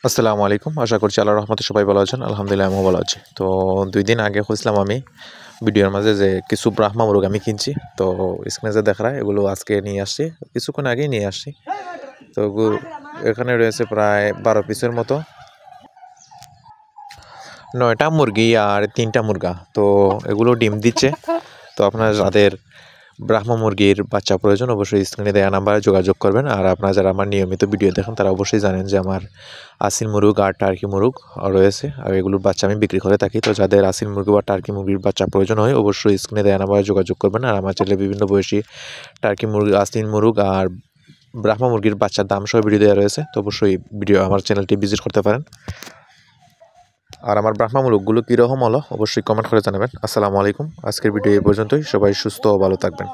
আসসালামু আলাইকুম। আশা করছি আল্লাহর রহমতে সবাই ভালো আছেন। আলহামদুলিল্লাহ আমিও ভালো আছি। তো ২ দিন আগে কইছিলাম আমি ভিডিওর মাঝে যে কিছু ব্রাহ্মা মুরগ আমি কিনছি। তো স্ক্রিনে যে দেখা যায় এগুলো আজকে নিয়ে আসছি। কিছুক্ষণ আগেই নিয়ে আসছি। তো এখানে রয়েছে প্রায় ১২ পিসের মতো। ৯টা মুরগি আর ৩টা মুরগা। তো এগুলো ডিম দিচ্ছে। তো আপনারা যাদের ব্রাহ্মা মুরগির বাচ্চা প্রয়োজন অবশ্যই স্ক্রিনে দেওয়া নাম্বারে যোগাযোগ করবেন। আর আপনারা যারা আমার নিয়মিত ভিডিও দেখেন তারা অবশ্যই জানেন যে আমার আসিল মুরগ আর টার্কি মুরগ রয়েছে আর এগুলোর বাচ্চা আমি বিক্রি করে থাকি। তো যাদের আসিল মুরগি বা টার্কি মুরগির বাচ্চা প্রয়োজন হয় অবশ্যই স্ক্রিনে দেওয়া নাম্বারে যোগাযোগ করবেন। আর আমার চ্যানেলে বিভিন্ন বয়সী টার্কি মুরগি, আসিল মুরগ আর ব্রাহ্মা মুরগির বাচ্চার দাম সহ ভিডিও দেওয়া রয়েছে। তো অবশ্যই আমার চ্যানেলটি ভিজিট করতে পারেন। আর আমার ব্রাহ্মা মুরগগুলো কীরকম হলো অবশ্যই কমেন্ট করে জানাবেন। আসসালামু আলাইকুম। আজকের ভিডিও এই পর্যন্তই। সবাই সুস্থ ও ভালো থাকবেন।